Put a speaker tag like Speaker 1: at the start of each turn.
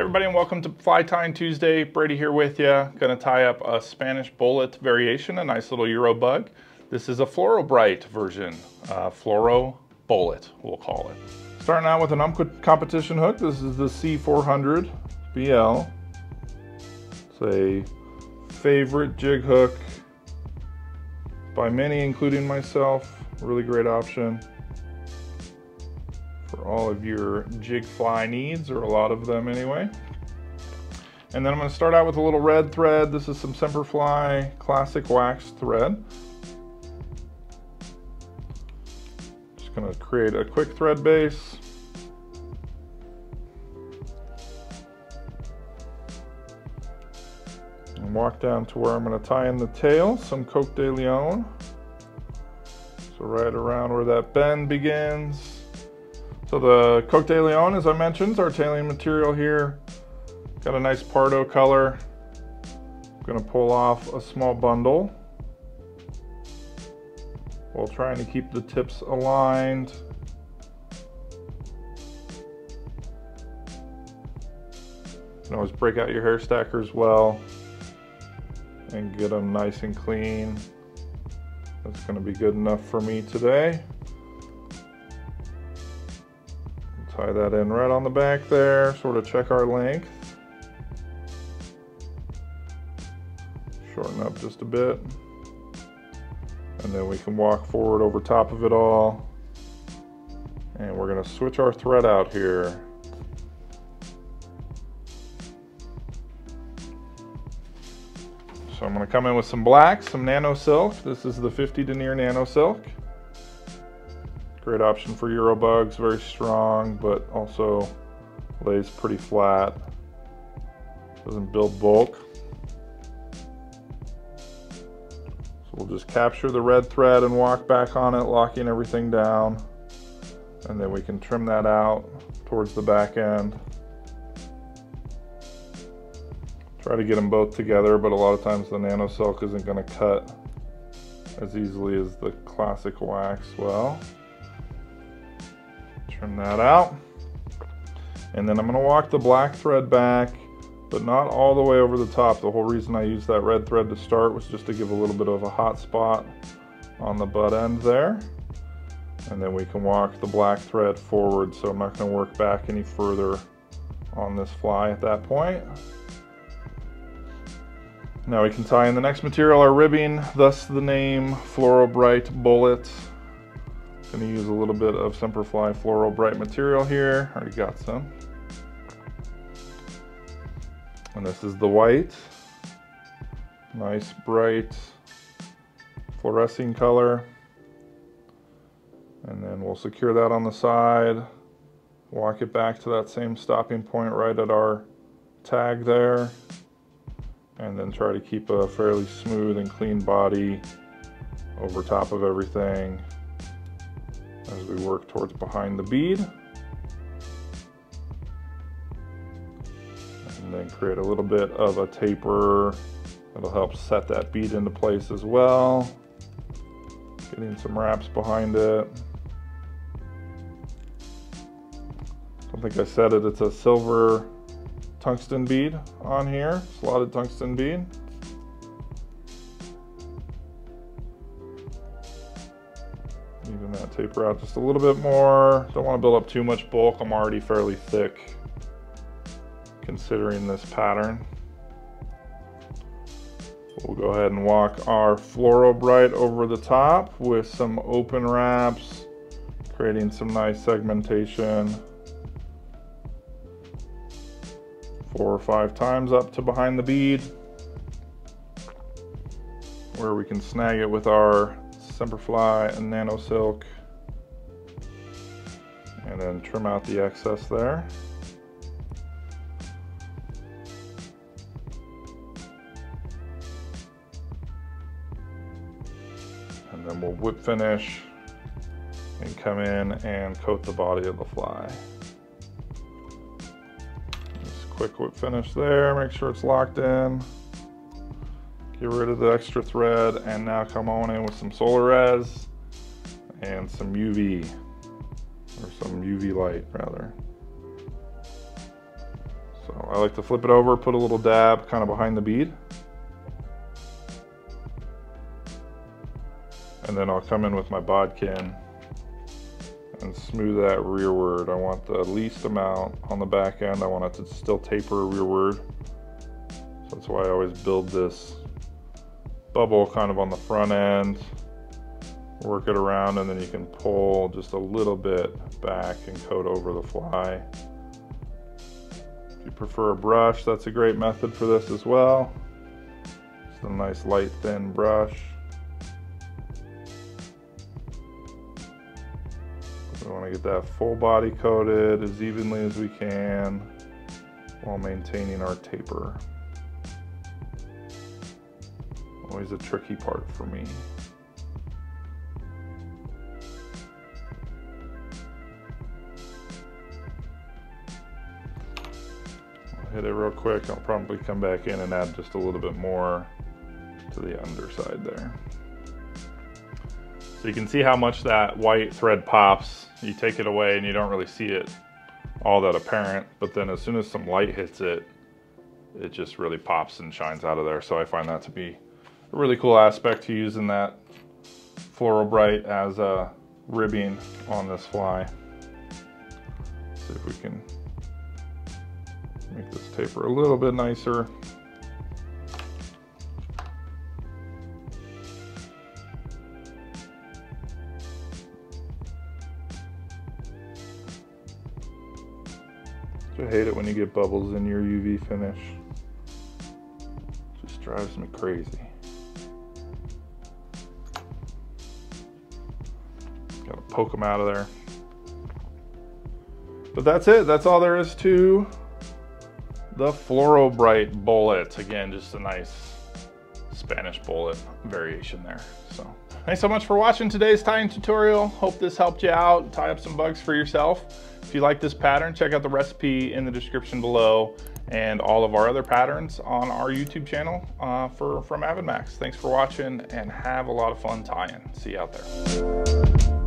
Speaker 1: Everybody, and welcome to Fly Tying Tuesday. Brady here with you. Gonna tie up a Spanish bullet variation, a nice little Euro bug. This is a Fluoro Brite version, Fluoro Bullet, we'll call it. Starting out with an Umpqua competition hook. This is the C400 BL. It's a favorite jig hook by many, including myself. Really great option for all of your jig fly needs, or a lot of them anyway. And then I'm going to start out with a little red thread. This is some Semperfli classic wax thread. Just going to create a quick thread base. And walk down to where I'm going to tie in the tail, some Coque de Leon. So right around where that bend begins. So the Coque de Leon, as I mentioned, is our tailing material here. Got a nice Pardo color. I'm gonna pull off a small bundle while trying to keep the tips aligned. You can always break out your hair stacker as well and get them nice and clean. That's gonna be good enough for me today. Tie that in right on the back there, sort of check our length. Shorten up just a bit. And then we can walk forward over top of it all. And we're gonna switch our thread out here. So I'm gonna come in with some black, some Nano silk. This is the 50 denier Nano silk. Great option for Euro bugs, very strong, but also lays pretty flat. Doesn't build bulk. So we'll just capture the red thread and walk back on it, locking everything down. And then we can trim that out towards the back end. Try to get them both together, but a lot of times the Nano silk isn't going to cut as easily as the classic wax will. Trim that out. And then I'm going to walk the black thread back, but not all the way over the top. The whole reason I used that red thread to start was just to give a little bit of a hot spot on the butt end there. And then we can walk the black thread forward, so I'm not going to work back any further on this fly at that point. Now we can tie in the next material, our ribbing, thus the name Fluoro Brite Bullet. Going to use a little bit of Semperfli Fluoro Brite material here. Already got some. And this is the white. Nice bright fluorescing color. And then we'll secure that on the side. Walk it back to that same stopping point right at our tag there. And then try to keep a fairly smooth and clean body over top of everything as we work towards behind the bead. And then create a little bit of a taper that'll help set that bead into place as well. Getting some wraps behind it. I don't think I said it, it's a silver tungsten bead on here, slotted tungsten bead. Even that taper out just a little bit more. Don't want to build up too much bulk. I'm already fairly thick considering this pattern. We'll go ahead and walk our Fluoro Brite over the top with some open wraps, creating some nice segmentation. 4 or 5 times up to behind the bead, where we can snag it with our Semperfli and Nano silk, and then trim out the excess there. And then we'll whip finish and come in and coat the body of the fly. Just quick whip finish there, make sure it's locked in. Get rid of the extra thread, and now come on in with some Solarez and some UV, or some UV light rather. So I like to flip it over, put a little dab kind of behind the bead. And then I'll come in with my bodkin and smooth that rearward. I want the least amount on the back end. I want it to still taper rearward. So that's why I always build this bubble kind of on the front end, work it around, and then you can pull just a little bit back and coat over the fly. If you prefer a brush, that's a great method for this as well. Just a nice light thin brush. We want to get that full body coated as evenly as we can while maintaining our taper. Always a tricky part for me. I'll hit it real quick. I'll probably come back in and add just a little bit more to the underside there. So you can see how much that white thread pops. You take it away and you don't really see it all that apparent, but then as soon as some light hits it, it just really pops and shines out of there. So I find that to be a really cool aspect to using that Fluoro Brite as a ribbing on this fly. See if we can make this taper a little bit nicer. I hate it when you get bubbles in your UV finish. It just drives me crazy. Gotta poke them out of there. But that's it. That's all there is to the Fluoro Brite Bullet. Again, just a nice Spanish bullet variation there. So thanks so much for watching today's tying tutorial. Hope this helped you out, tie up some bugs for yourself. If you like this pattern, check out the recipe in the description below and all of our other patterns on our YouTube channel from AvidMax. Thanks for watching and have a lot of fun tying. See you out there.